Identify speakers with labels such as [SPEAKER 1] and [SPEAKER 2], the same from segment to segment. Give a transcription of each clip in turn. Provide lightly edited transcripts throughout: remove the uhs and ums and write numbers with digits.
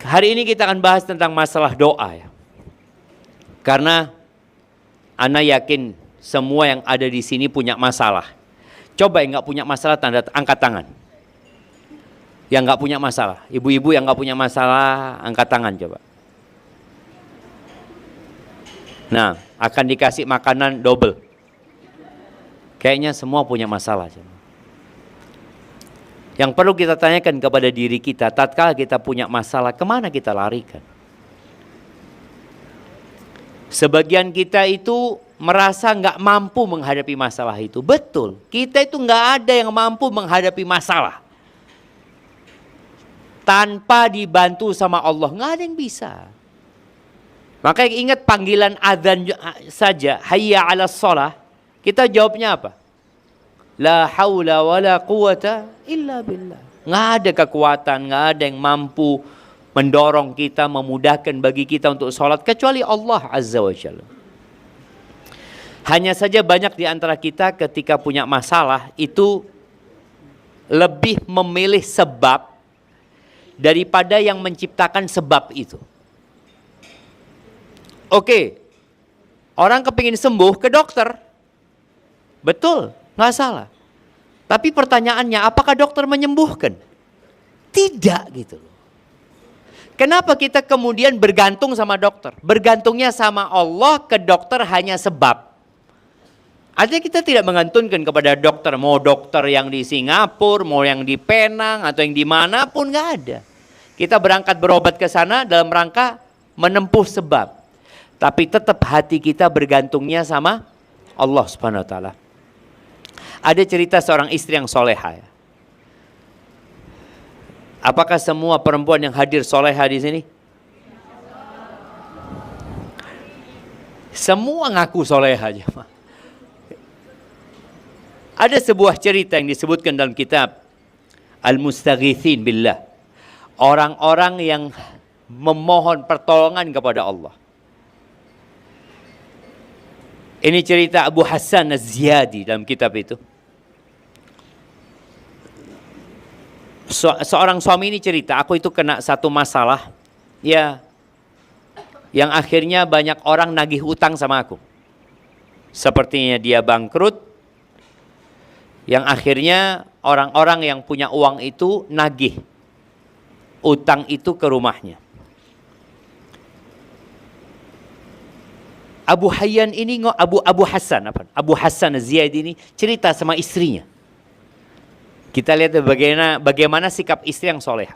[SPEAKER 1] Hari ini kita akan bahas tentang masalah doa ya. Karena ana yakin semua yang ada di sini punya masalah. Coba yang nggak punya masalah angkat tangan. Yang nggak punya masalah, ibu-ibu yang nggak punya masalah angkat tangan coba. Nah, akan dikasih makanan double. Kayaknya semua punya masalah. Yang perlu kita tanyakan kepada diri kita, tatkala kita punya masalah, kemana kita larikan? Sebagian kita itu merasa nggak mampu menghadapi masalah itu. Betul, kita itu nggak ada yang mampu menghadapi masalah. Tanpa dibantu sama Allah, nggak ada yang bisa. Makanya ingat panggilan adzan saja, hayya 'alas shalah. Kita jawabnya apa? La haula wala quwata illa billah. Nggak ada kekuatan, nggak ada yang mampu mendorong kita, memudahkan bagi kita untuk sholat kecuali Allah Azza wa Jalla. Hanya saja banyak di antara kita ketika punya masalah itu lebih memilih sebab daripada yang menciptakan sebab itu. Oke, orang kepingin sembuh ke dokter. Betul, nggak salah. Tapi pertanyaannya, apakah dokter menyembuhkan? Tidak gitu loh. Kenapa kita kemudian bergantung sama dokter? Bergantungnya sama Allah, ke dokter hanya sebab. Artinya kita tidak menggantungkan kepada dokter. Mau dokter yang di Singapura, mau yang di Penang, atau yang dimanapun, nggak ada. Kita berangkat berobat ke sana dalam rangka menempuh sebab. Tapi tetap hati kita bergantungnya sama Allah Subhanahu wa Ta'ala. Ada cerita seorang istri yang soleha. Ya. Apakah semua perempuan yang hadir soleha di sini? Semua ngaku soleha aja. Ada sebuah cerita yang disebutkan dalam kitab Al-Mustaghithin Billah. Orang-orang yang memohon pertolongan kepada Allah. Ini cerita Abu Hassan Az-Ziyadi dalam kitab itu. Seorang suami ini cerita, aku itu kena satu masalah, ya, yang akhirnya banyak orang nagih utang sama aku. Sepertinya dia bangkrut, yang akhirnya orang-orang yang punya uang itu nagih utang itu ke rumahnya. Abu Hassan Az-Ziyadi ini cerita sama istrinya. Kita lihat bagaimana sikap istri yang soleh.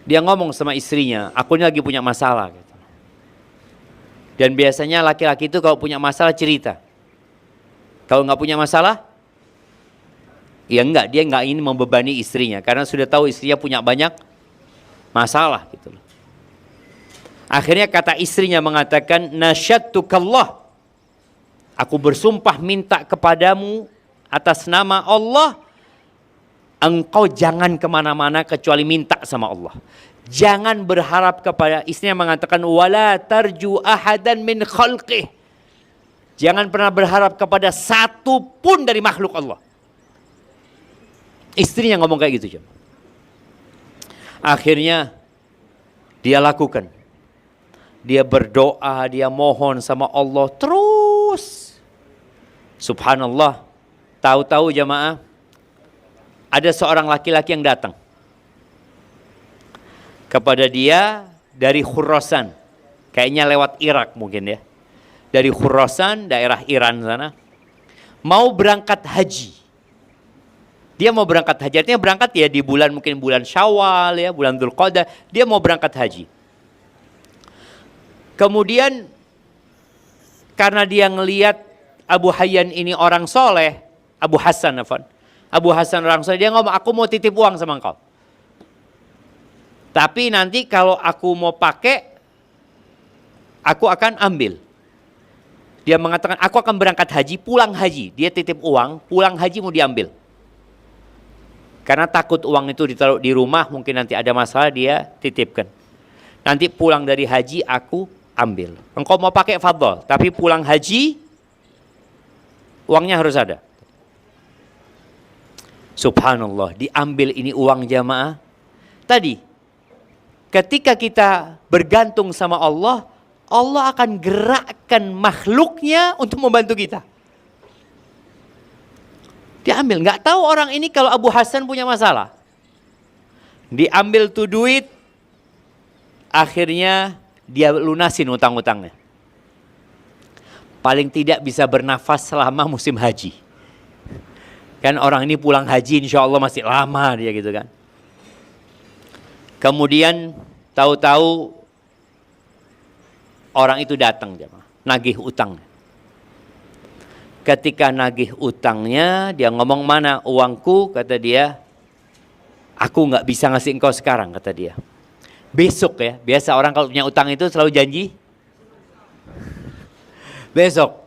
[SPEAKER 1] Dia ngomong sama istrinya, aku ini lagi punya masalah. Gitu. Dan biasanya laki-laki itu kalau punya masalah cerita. Kalau nggak punya masalah, ya enggak, dia nggak ingin membebani istrinya. Karena sudah tahu istrinya punya banyak masalah. Gitu. Akhirnya kata istrinya mengatakan, nasyadtukallah. Aku bersumpah minta kepadamu atas nama Allah, engkau jangan kemana-mana kecuali minta sama Allah. Jangan berharap kepada, istrinya mengatakan, wala tarju ahadan min khalqih. Jangan pernah berharap kepada satu pun dari makhluk Allah. Istrinya ngomong kayak gitu. Akhirnya dia lakukan. Dia berdoa, dia mohon sama Allah terus. Subhanallah. Tahu-tahu jamaah, ada seorang laki-laki yang datang kepada dia dari Khurasan. Kayaknya lewat Irak mungkin ya. Dari Khurasan, daerah Iran sana. Mau berangkat haji. Dia mau berangkat haji. Artinya berangkat ya di bulan, mungkin bulan Syawal ya, bulan Dzulqa'dah. Dia mau berangkat haji. Kemudian karena dia ngelihat Abu Hayyan ini orang soleh, Abu Hassan orang soleh, dia ngomong, aku mau titip uang sama engkau. Tapi nanti kalau aku mau pakai, aku akan ambil. Dia mengatakan, aku akan berangkat haji, pulang haji. Dia titip uang, pulang haji mau diambil. Karena takut uang itu ditaruh di rumah, mungkin nanti ada masalah, dia titipkan. Nanti pulang dari haji, aku ambil. Engkau mau pakai fadhol, tapi pulang haji, uangnya harus ada. Subhanallah, diambil ini uang jamaah. Tadi, ketika kita bergantung sama Allah, Allah akan gerakkan makhluknya untuk membantu kita. Diambil, nggak tahu orang ini kalau Abu Hasan punya masalah. Diambil tuh duit, akhirnya dia lunasin utang-utangnya. Paling tidak bisa bernafas selama musim haji. Kan orang ini pulang haji insya Allah masih lama dia gitu kan. Kemudian tahu-tahu orang itu datang nagih utangnya. Ketika nagih utangnya dia ngomong, mana uangku? Kata dia, aku nggak bisa ngasih engkau sekarang, kata dia. Besok ya, biasa orang kalau punya utang itu selalu janji. Besok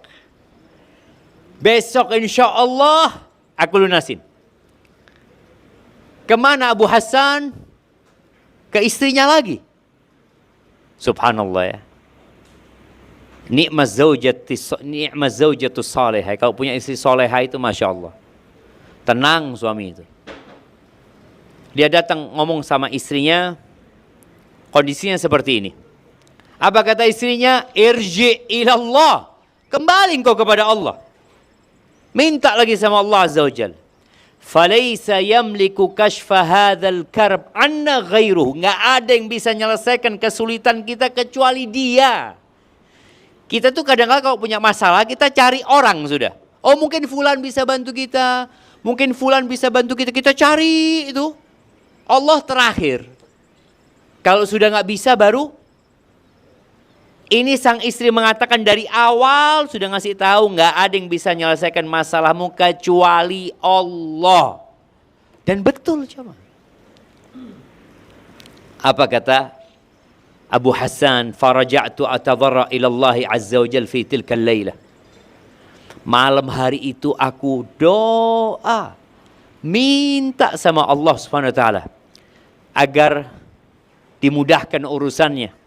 [SPEAKER 1] insya Allah aku lunasin. Kemana Abu Hasan? Ke istrinya lagi. Subhanallah ya. Ni'maz zaujatu salihah. Kalau punya istri salihah itu Masya Allah. Tenang suami itu. Dia datang ngomong sama istrinya. Kondisinya seperti ini. Apa kata istrinya? Irji ilallah. Kembali engkau kepada Allah. Minta lagi sama Allah Azza wa Jalla. Falaysa yamliku kashfa hadzal karb anna ghairuhu. Enggak ada yang bisa menyelesaikan kesulitan kita kecuali dia. Kita tuh kadang-kadang kalau punya masalah kita cari orang sudah. Oh mungkin fulan bisa bantu kita. Mungkin fulan bisa bantu kita. Kita cari itu. Allah terakhir. Kalau sudah nggak bisa baru. Ini sang istri mengatakan dari awal sudah ngasih tahu nggak ada yang bisa menyelesaikan masalahmu kecuali Allah. Dan betul coba. Apa kata Abu Hasan? Faraja'tu atadarra ila Allah azza wa jalla fi tilka al-lailah. Malam hari itu aku doa minta sama Allah Subhanahu wa taala agar dimudahkan urusannya.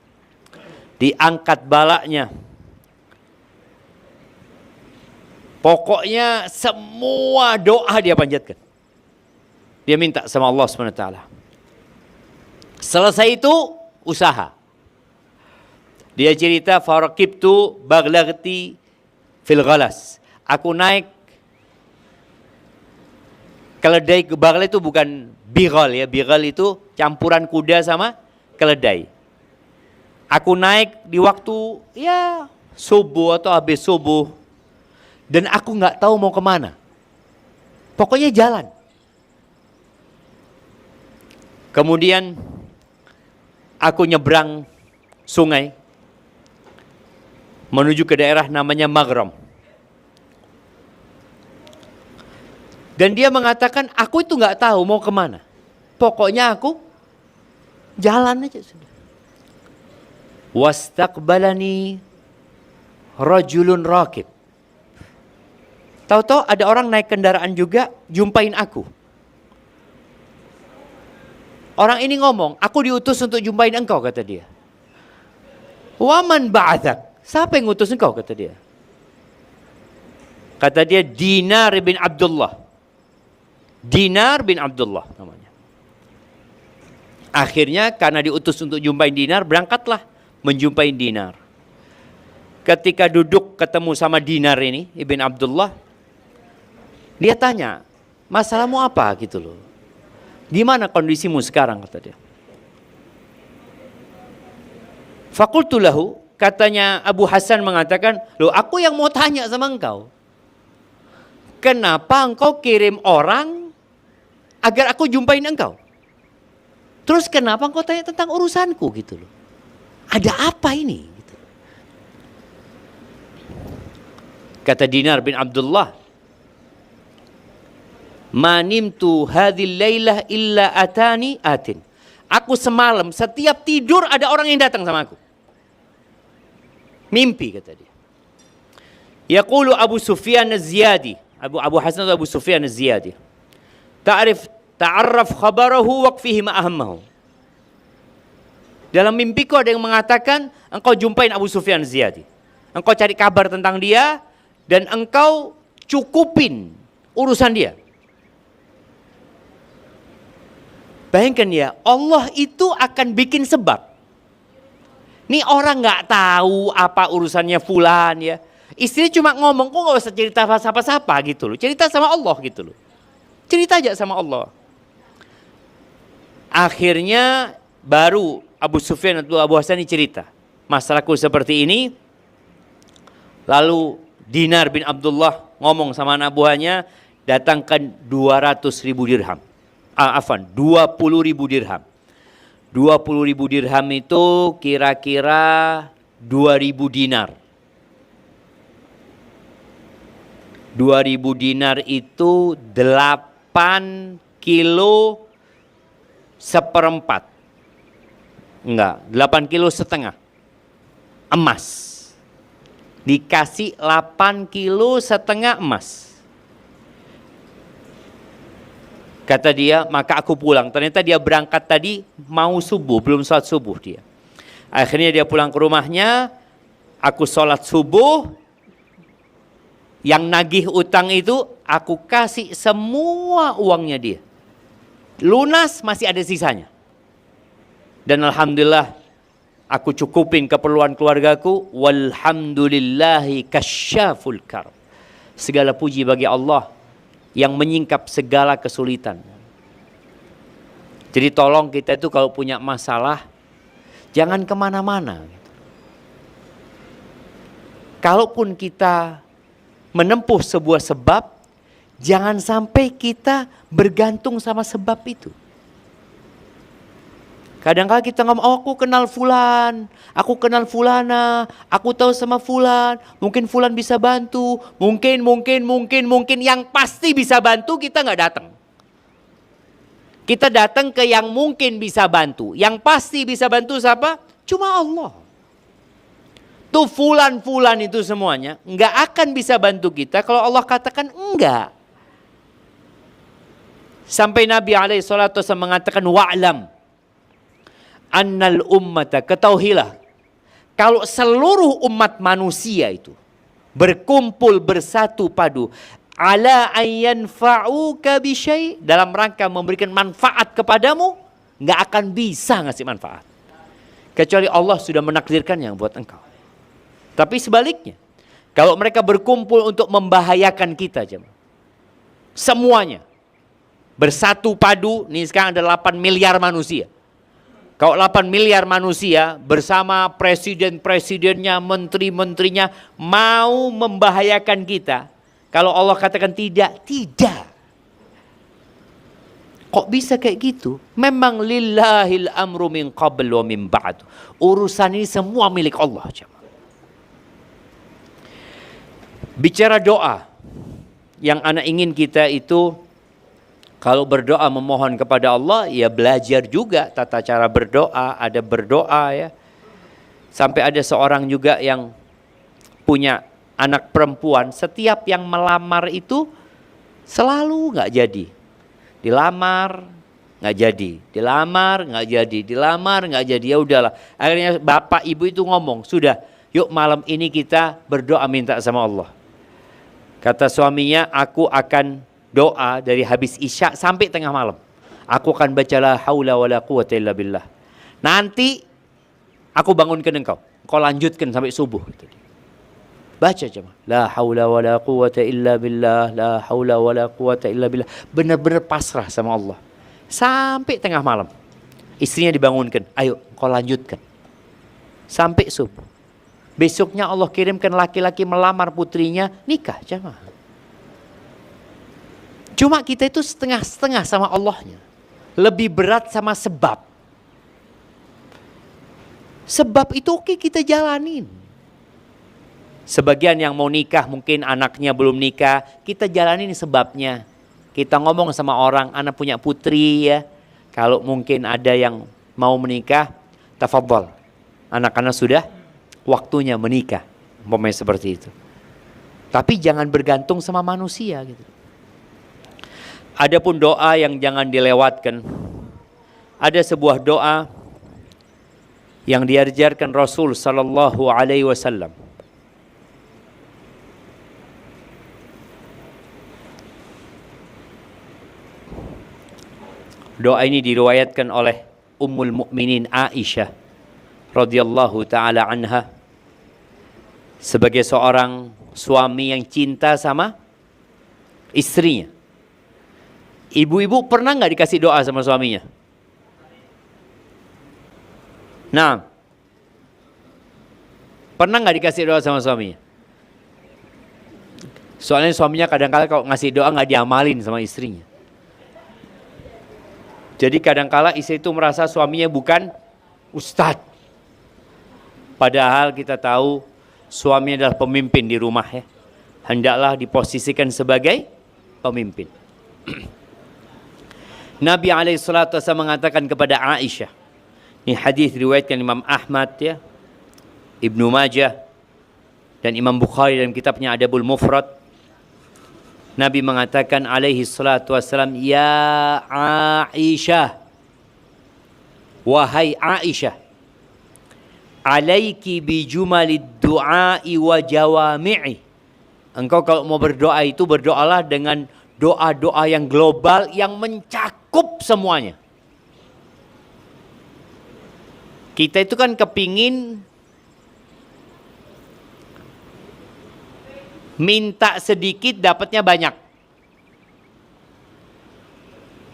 [SPEAKER 1] Diangkat balaknya. Pokoknya semua doa dia panjatkan. Dia minta sama Allah SWT. Selesai itu usaha. Dia cerita faraqibtu baghlagti fil ghalas. Aku naik keledai. Baghla itu bukan bighal ya. Bighal itu campuran kuda sama keledai. Aku naik di waktu ya subuh atau habis subuh. Dan aku nggak tahu mau kemana. Pokoknya jalan. Kemudian aku nyebrang sungai. Menuju ke daerah namanya Maghram. Dan dia mengatakan aku itu nggak tahu mau kemana. Pokoknya aku jalan aja sudah. Wastaqbalani rajulun rakib. Tahu-tahu ada orang naik kendaraan juga, jumpain aku. Orang ini ngomong, aku diutus untuk jumpain engkau, kata dia. Waman ba'athak? Siapa yang ngutus engkau, kata dia. Kata dia Dinar bin Abdullah. Dinar bin Abdullah namanya. Akhirnya karena diutus untuk jumpain Dinar, berangkatlah menjumpai Dinar. Ketika duduk ketemu sama Dinar ini, Ibn Abdullah, dia tanya, masalahmu apa gitu loh. Gimana kondisimu sekarang, kata dia. Fakultu lahu, katanya Abu Hasan mengatakan, loh aku yang mau tanya sama engkau. Kenapa engkau kirim orang agar aku jumpain engkau? Terus kenapa engkau tanya tentang urusanku gitu loh. Ada apa ini? Gitu. Kata Dinar bin Abdullah, manimtu hadhil lailah illa atani atin. Aku semalam setiap tidur ada orang yang datang sama aku. Mimpi, kata dia. Yaqulu Abu Sufyan az-Ziyadi. Abu Hasan atau Abu Sufyan az-Ziyadi. Ta'arraf khabarahu waqfihi ma'ahammahu. Dalam mimpiku ada yang mengatakan, engkau jumpain Abu Sufyan az-Ziyadi. Engkau cari kabar tentang dia, dan engkau cukupin urusan dia. Bayangkan ya, Allah itu akan bikin sebab. Nih orang nggak tahu apa urusannya fulan ya. Istri cuma ngomong, kok nggak usah cerita siapa-siapa gitu loh. Cerita sama Allah gitu loh. Cerita aja sama Allah. Akhirnya baru Abu Sufyan atau Abu Hasan ini cerita. Masalahku seperti ini. Lalu Dinar bin Abdullah ngomong sama anak buahnya, datangkan 200.000 dirham. 20.000 dirham. 20.000 dirham itu kira-kira 2.000 dinar. 2.000 dinar itu 8 kilo seperempat. Enggak, 8 kilo setengah. Emas. Dikasih 8 kilo setengah emas. Kata dia, maka aku pulang. Ternyata dia berangkat tadi mau subuh, belum sholat subuh dia. Akhirnya dia pulang ke rumahnya, aku sholat subuh, yang nagih utang itu aku kasih semua uangnya dia. Lunas, masih ada sisanya. Dan alhamdulillah aku cukupin keperluan keluargaku. Walhamdulillahi kasyaful karb. Segala puji bagi Allah yang menyingkap segala kesulitan. Jadi tolong kita itu kalau punya masalah, jangan kemana-mana. Kalaupun kita menempuh sebuah sebab, jangan sampai kita bergantung sama sebab itu. Kadang-kadang kita ngomong, oh aku kenal fulan, aku kenal fulana, aku tahu sama fulan, mungkin fulan bisa bantu, mungkin, yang pasti bisa bantu kita nggak datang. Kita datang ke yang mungkin bisa bantu, yang pasti bisa bantu siapa? Cuma Allah. Tuh fulan-fulan itu semuanya nggak akan bisa bantu kita kalau Allah katakan enggak. Sampai Nabi SAW mengatakan wa'lam annal ummata, ketahuilah kalau seluruh umat manusia itu berkumpul bersatu padu ala ayyanfa'uka bisyai, dalam rangka memberikan manfaat kepadamu, nggak akan bisa ngasih manfaat kecuali Allah sudah menakdirkan yang buat engkau. Tapi sebaliknya, kalau mereka berkumpul untuk membahayakan kita, semuanya bersatu padu, nih sekarang ada 8 miliar manusia. Kalau 8 miliar manusia bersama presiden-presidennya, menteri-menterinya mau membahayakan kita. Kalau Allah katakan tidak, tidak. Kok bisa kayak gitu? Memang lillahil amru min qabl wa min ba'd. Urusan ini semua milik Allah. Bicara doa, yang anak ingin kita itu, kalau berdoa memohon kepada Allah, ya belajar juga tata cara berdoa, ada berdoa ya. Sampai ada seorang juga yang punya anak perempuan, setiap yang melamar itu selalu nggak jadi. Dilamar nggak jadi, dilamar nggak jadi, dilamar nggak jadi. Ya udahlah. Akhirnya bapak ibu itu ngomong, sudah, yuk malam ini kita berdoa minta sama Allah. Kata suaminya, aku akan doa dari habis isya sampai tengah malam. Aku akan baca la haula wala quwata illa billah. Nanti aku bangunkan engkau. Kau lanjutkan sampai subuh. Baca cuma la haula wala quwata illa billah, la haula wala quwata illa billah. Benar-benar pasrah sama Allah. Sampai tengah malam. Istrinya dibangunkan. Ayo kau lanjutkan. Sampai subuh. Besoknya Allah kirimkan laki-laki melamar putrinya, nikah jemaah. Cuma kita itu setengah-setengah sama Allahnya. Lebih berat sama sebab. Sebab itu oke kita jalanin. Sebagian yang mau nikah mungkin anaknya belum nikah. Kita jalanin sebabnya. Kita ngomong sama orang, anak punya putri ya. Kalau mungkin ada yang mau menikah, tafadhol. Anak-anak sudah waktunya menikah. Umpamanya seperti itu. Tapi jangan bergantung sama manusia gitu. Adapun doa yang jangan dilewatkan. Ada sebuah doa yang diajarkan Rasul sallallahu alaihi wasallam. Doa ini diriwayatkan oleh Ummul Mukminin Aisyah radhiyallahu taala anha sebagai seorang suami yang cinta sama istrinya. Ibu-ibu pernah nggak dikasih doa sama suaminya? Nah, pernah nggak dikasih doa sama suaminya? Soalnya suaminya kadang-kala kalau ngasih doa nggak diamalin sama istrinya. Jadi kadang-kala istri itu merasa suaminya bukan ustadz. Padahal kita tahu suami adalah pemimpin di rumah ya. Hendaklah diposisikan sebagai pemimpin. Nabi SAW mengatakan kepada Aisyah. Ini hadis riwayatkan Imam Ahmad ya, Ibnu Majah dan Imam Bukhari dalam kitabnya Adabul Mufrad. Nabi mengatakan alaihi salatu wassalam, ya Aisyah, wahai Aisyah, alaiki bijumalid du'ai wa jawami'i. Engkau kalau mau berdoa itu berdoalah dengan doa-doa yang global yang mencakup semuanya. Kita itu kan kepingin minta sedikit dapatnya banyak.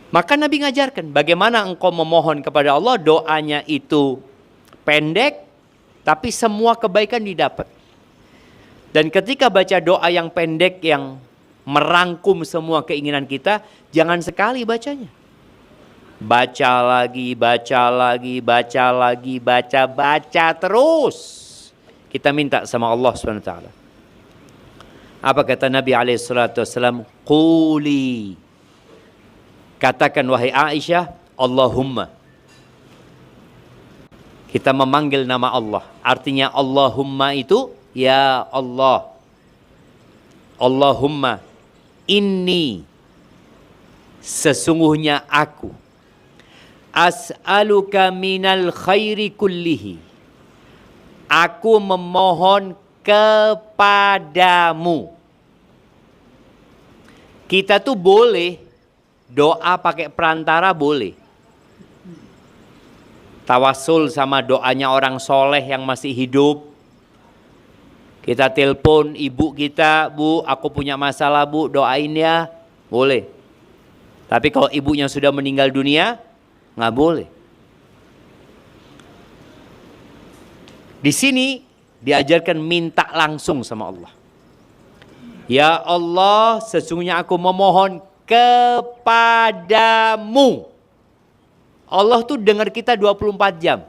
[SPEAKER 1] Maka Nabi ngajarkan bagaimana engkau memohon kepada Allah, doanya itu pendek tapi semua kebaikan didapat. Dan ketika baca doa yang pendek yang merangkum semua keinginan kita, jangan sekali bacanya. Baca lagi, baca lagi, baca lagi, baca terus. Kita minta sama Allah SWT. Apa kata Nabi SAW? Quli. Katakan wahai Aisyah, Allahumma. Kita memanggil nama Allah. Artinya Allahumma itu, ya Allah. Allahumma inni. Sesungguhnya aku. As'aluka minal khairi kullihi. Aku memohon kepadamu. Kita tuh boleh doa pakai perantara, boleh. Tawasul sama doanya orang soleh yang masih hidup. Kita telepon ibu kita, Bu, aku punya masalah Bu, doain ya. Boleh. Tapi kalau ibunya sudah meninggal dunia, nggak boleh. Di sini diajarkan minta langsung sama Allah. Ya Allah, sesungguhnya aku memohon kepadamu. Allah tuh dengar kita 24 jam.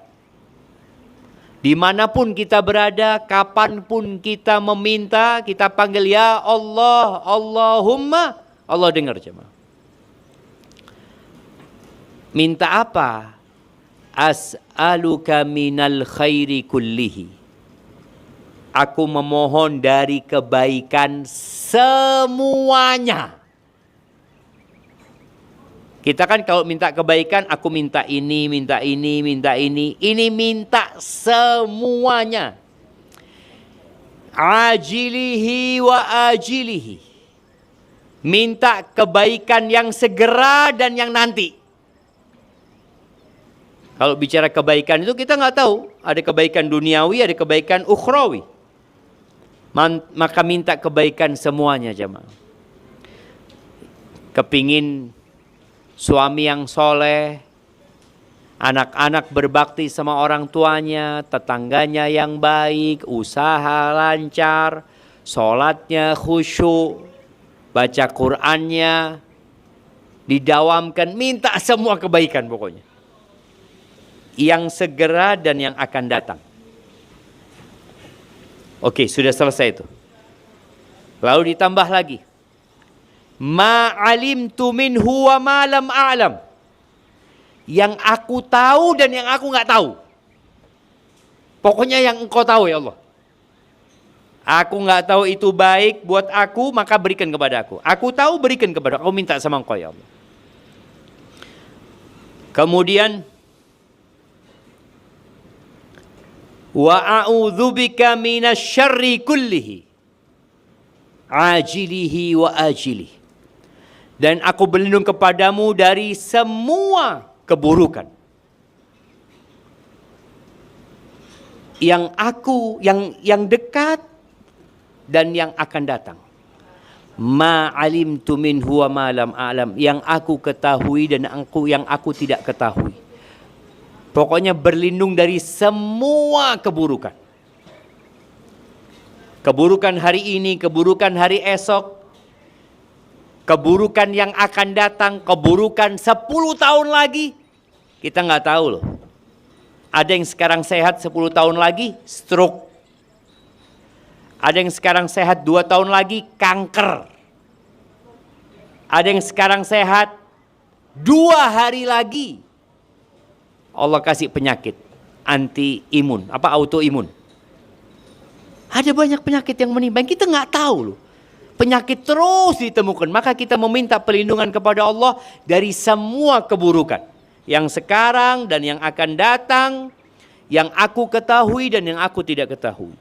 [SPEAKER 1] Dimanapun kita berada, kapanpun kita meminta, kita panggil ya Allah, Allahumma, Allah dengar jemaah. Minta apa? As'aluka minal khairi kullihi. Aku memohon dari kebaikan semuanya. Kita kan kalau minta kebaikan, aku minta ini, minta ini, minta ini. Ini minta semuanya. Ajilihi wa ajilihi. Minta kebaikan yang segera dan yang nanti. Kalau bicara kebaikan itu kita nggak tahu. Ada kebaikan duniawi, ada kebaikan ukhrawi. Maka minta kebaikan semuanya jemaah. Kepingin suami yang soleh, anak-anak berbakti sama orang tuanya, tetangganya yang baik, usaha lancar, sholatnya khusyuk, baca Qur'annya, didawamkan, minta semua kebaikan pokoknya. Yang segera dan yang akan datang. Oke, sudah selesai itu. Lalu ditambah lagi. Ma'alimtu minhu wa ma lam a'lam. Yang aku tahu dan yang aku nggak tahu. Pokoknya yang engkau tahu ya Allah. Aku nggak tahu itu baik buat aku, maka berikan kepada aku. Aku tahu, berikan kepada aku. Aku minta sama engkau ya Allah. Kemudian wa a'udzubika minasyarri kullihi ajilihi wa ajilihi. Dan aku berlindung kepadamu dari semua keburukan. Yang dekat dan yang akan datang. Ma alimtu minhu wa ma lam a'lam. Yang aku ketahui dan yang aku tidak ketahui. Pokoknya berlindung dari semua keburukan. Keburukan hari ini, keburukan hari esok, keburukan yang akan datang, keburukan 10 tahun lagi. Kita nggak tahu loh. Ada yang sekarang sehat 10 tahun lagi, stroke. Ada yang sekarang sehat 2 tahun lagi, kanker. Ada yang sekarang sehat 2 hari lagi, Allah kasih penyakit anti imun, autoimun. Ada banyak penyakit yang menimpa, kita nggak tahu loh. Penyakit terus ditemukan, maka kita meminta perlindungan kepada Allah dari semua keburukan yang sekarang dan yang akan datang, yang aku ketahui dan yang aku tidak ketahui.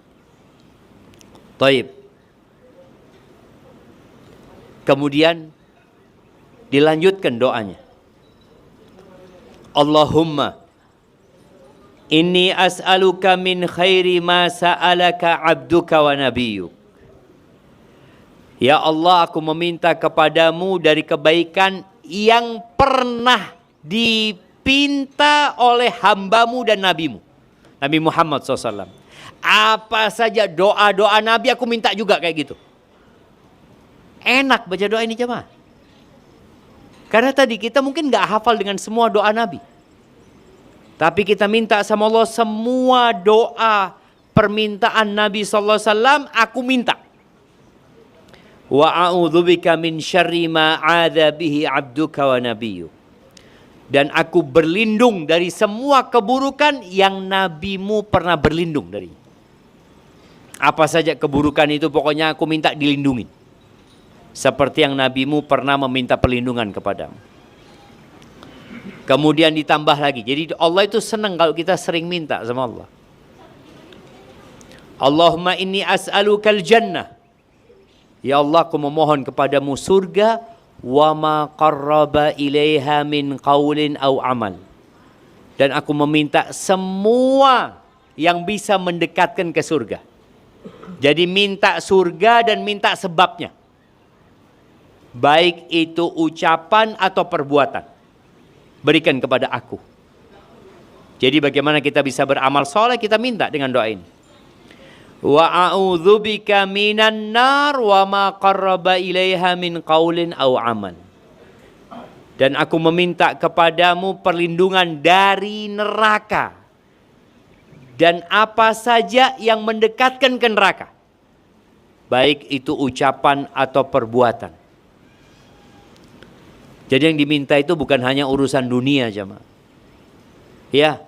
[SPEAKER 1] Taib. Kemudian dilanjutkan doanya. Allahumma inni as'aluka min khairi ma sa'alaka abduka wa nabiyyuk. Ya Allah, aku meminta kepadamu dari kebaikan yang pernah dipinta oleh hambamu dan nabimu, Nabi Muhammad SAW. Apa saja doa-doa Nabi aku minta juga kayak gitu. Enak baca doa ini jemaah. Karena tadi kita mungkin gak hafal dengan semua doa Nabi. Tapi kita minta sama Allah semua doa permintaan Nabi SAW aku minta. Wa a'udzubika min syarri ma 'adza bihi 'abduka wa nabiyyu. Dan aku berlindung dari semua keburukan yang nabimu pernah berlindung dari. Apa saja keburukan itu pokoknya aku minta dilindungi. Seperti yang nabimu pernah meminta perlindungan kepadamu. Kemudian ditambah lagi. Jadi Allah itu senang kalau kita sering minta sama Allah. Allahumma inni as'alukal jannah. Ya Allah, aku memohon kepadamu surga. Wa ma qarraba ilaiha min qaulin au amal. Dan aku meminta semua yang bisa mendekatkan ke surga. Jadi minta surga dan minta sebabnya. Baik itu ucapan atau perbuatan. Berikan kepada aku. Jadi bagaimana kita bisa beramal soleh, kita minta dengan doa ini. Wa a'udzubika minan nar wa ma qarraba ilaiha min qaulin au amal. Dan aku meminta kepadamu perlindungan dari neraka. Dan apa saja yang mendekatkan ke neraka. Baik itu ucapan atau perbuatan. Jadi yang diminta itu bukan hanya urusan dunia jemaah. Ya.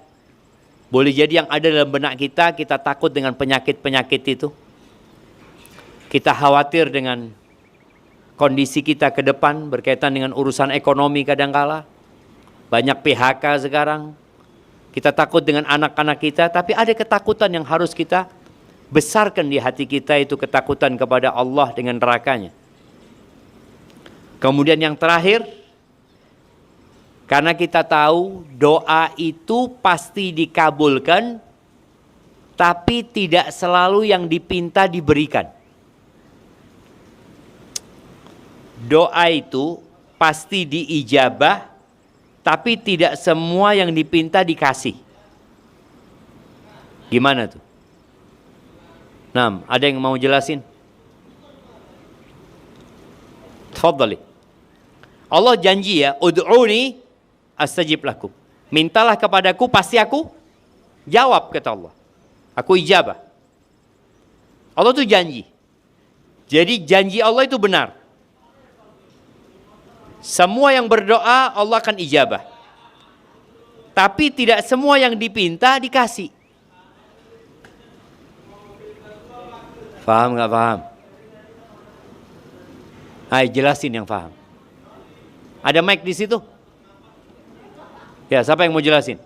[SPEAKER 1] Boleh jadi yang ada dalam benak kita, kita takut dengan penyakit-penyakit itu. Kita khawatir dengan kondisi kita ke depan berkaitan dengan urusan ekonomi kadangkala. Banyak PHK sekarang. Kita takut dengan anak-anak kita, tapi ada ketakutan yang harus kita besarkan di hati kita, itu ketakutan kepada Allah dengan nerakanya. Kemudian yang terakhir, karena kita tahu doa itu pasti dikabulkan, tapi tidak selalu yang dipinta diberikan. Doa itu pasti diijabah, tapi tidak semua yang dipinta dikasih. Gimana tuh? Nah, ada yang mau jelasin? Tafadhali. Allah janji ya, ud'uni astajib lakum. Mintalah kepadaku, pasti aku jawab, kata Allah. Aku ijabah. Allah itu janji. Jadi janji Allah itu benar. Semua yang berdoa Allah akan ijabah. Tapi tidak semua yang dipinta dikasih. Faham nggak paham? Ayo jelasin yang paham. Ada mic di situ? Ya, siapa yang mau jelasin?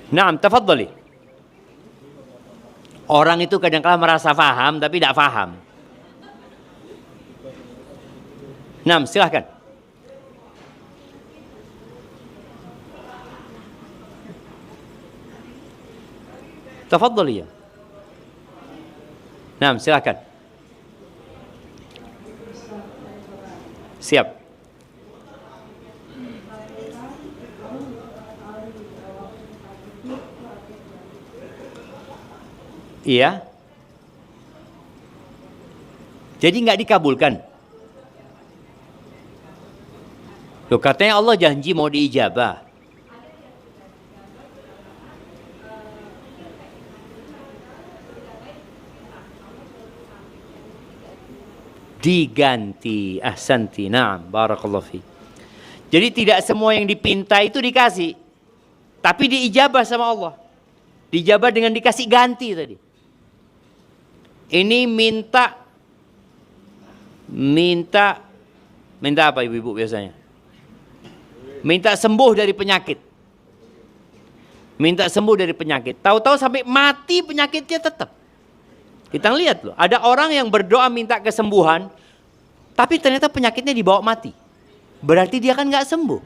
[SPEAKER 1] Naam, tafadhali. Orang itu kadang-kala merasa paham tapi tidak paham. Nah, silahkan. Tafadhal ya. Nah, silahkan. Siap. Iya. Jadi nggak dikabulkan. Loh, katanya Allah janji mau diijabah. Diganti. Ahsanti. Naam. Barakallahu fi. Jadi tidak semua yang dipinta itu dikasih. Tapi diijabah sama Allah. Diijabah dengan dikasih ganti tadi. Ini minta apa ibu-ibu biasanya? Minta sembuh dari penyakit. Minta sembuh dari penyakit. Tahu-tahu sampai mati penyakitnya tetap. Kita lihat loh, ada orang yang berdoa minta kesembuhan, tapi ternyata penyakitnya dibawa mati. Berarti dia kan nggak sembuh.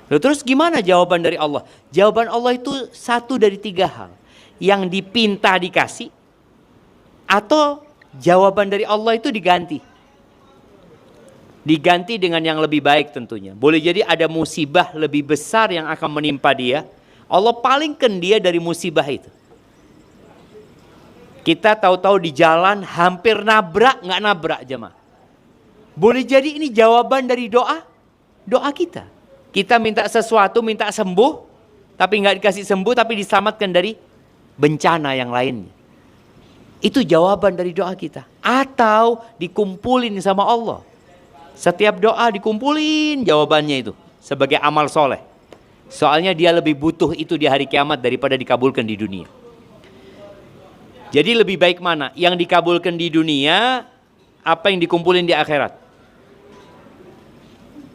[SPEAKER 1] Loh, terus gimana jawaban dari Allah? Jawaban Allah itu satu dari tiga hal. Yang dipinta dikasih, atau jawaban dari Allah itu diganti. Diganti dengan yang lebih baik tentunya. Boleh jadi ada musibah lebih besar yang akan menimpa dia. Allah palingkan dia dari musibah itu. Kita tahu-tahu di jalan hampir nabrak, nggak nabrak jemaah. Boleh jadi ini jawaban dari doa kita. Kita minta sesuatu, minta sembuh, tapi nggak dikasih sembuh, tapi diselamatkan dari bencana yang lainnya. Itu jawaban dari doa kita. Atau dikumpulin sama Allah. Setiap doa dikumpulin jawabannya itu sebagai amal soleh. Soalnya dia lebih butuh itu di hari kiamat daripada dikabulkan di dunia. Jadi lebih baik mana? Yang dikabulkan di dunia, apa yang dikumpulin di akhirat?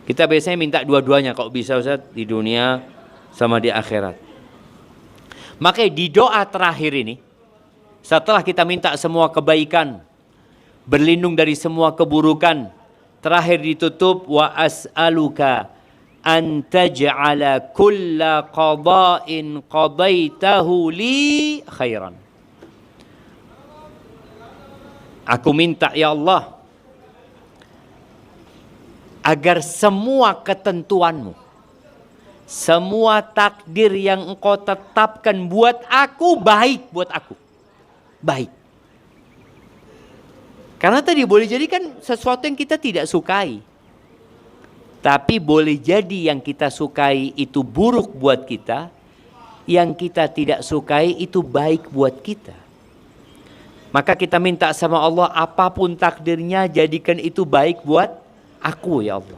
[SPEAKER 1] Kita biasanya minta dua-duanya kalau bisa Ustaz, di dunia sama di akhirat. Makanya di doa terakhir ini, setelah kita minta semua kebaikan, berlindung dari semua keburukan, terakhir ditutup wa as'aluka an taj'ala kulla qada'in qadaitahu li khairan. Aku minta ya Allah agar semua ketentuanmu, semua takdir yang engkau tetapkan buat aku baik buat aku. Baik. Karena tadi boleh jadi kan sesuatu yang kita tidak sukai. Tapi boleh jadi yang kita sukai itu buruk buat kita. Yang kita tidak sukai itu baik buat kita. Maka kita minta sama Allah apapun takdirnya jadikan itu baik buat aku ya Allah.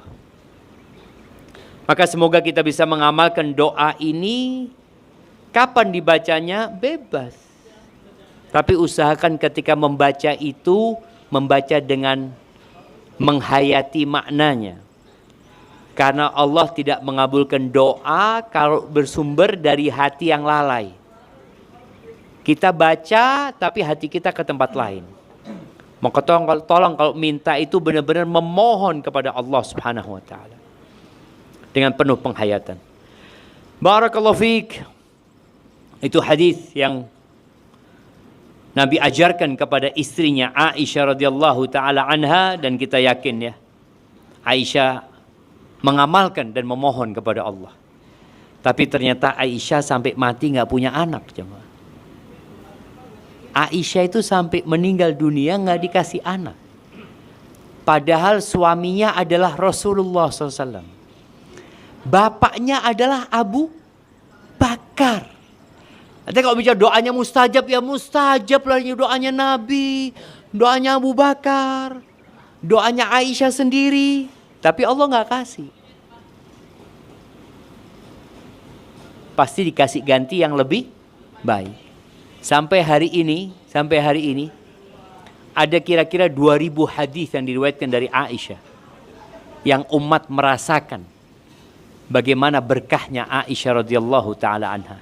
[SPEAKER 1] Maka semoga kita bisa mengamalkan doa ini. Kapan dibacanya? Bebas. Tapi usahakan ketika membaca itu, membaca dengan menghayati maknanya. Karena Allah tidak mengabulkan doa kalau bersumber dari hati yang lalai. Kita baca tapi hati kita ke tempat lain. Maka tolong kalau minta itu benar-benar memohon kepada Allah Subhanahu wa taala. Dengan penuh penghayatan. Barakallahu fiik. Itu hadis yang Nabi ajarkan kepada istrinya Aisyah radhiyallahu taala anha, dan kita yakin ya, Aisyah mengamalkan dan memohon kepada Allah. Tapi ternyata Aisyah sampai mati nggak punya anak, jemaah. Aisyah itu sampai meninggal dunia nggak dikasih anak. Padahal suaminya adalah Rasulullah SAW. Bapaknya adalah Abu Bakar. Nanti kalau bicara doanya mustajab, ya mustajab lah doanya Nabi, doanya Abu Bakar, doanya Aisyah sendiri. Tapi Allah nggak kasih. Pasti dikasih ganti yang lebih baik. Sampai hari ini ada kira-kira 2000 hadis yang diriwayatkan dari Aisyah yang umat merasakan bagaimana berkahnya Aisyah radhiyallahu taala anha.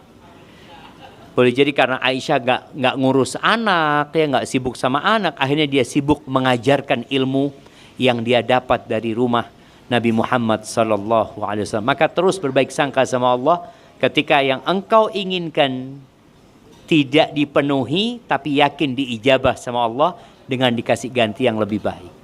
[SPEAKER 1] Boleh jadi karena Aisyah nggak ngurus anak, ya nggak sibuk sama anak, akhirnya dia sibuk mengajarkan ilmu yang dia dapat dari rumah Nabi Muhammad sallallahu alaihi wasallam. Maka terus berbaik sangka sama Allah ketika yang engkau inginkan tidak dipenuhi, tapi yakin diijabah sama Allah dengan dikasih ganti yang lebih baik.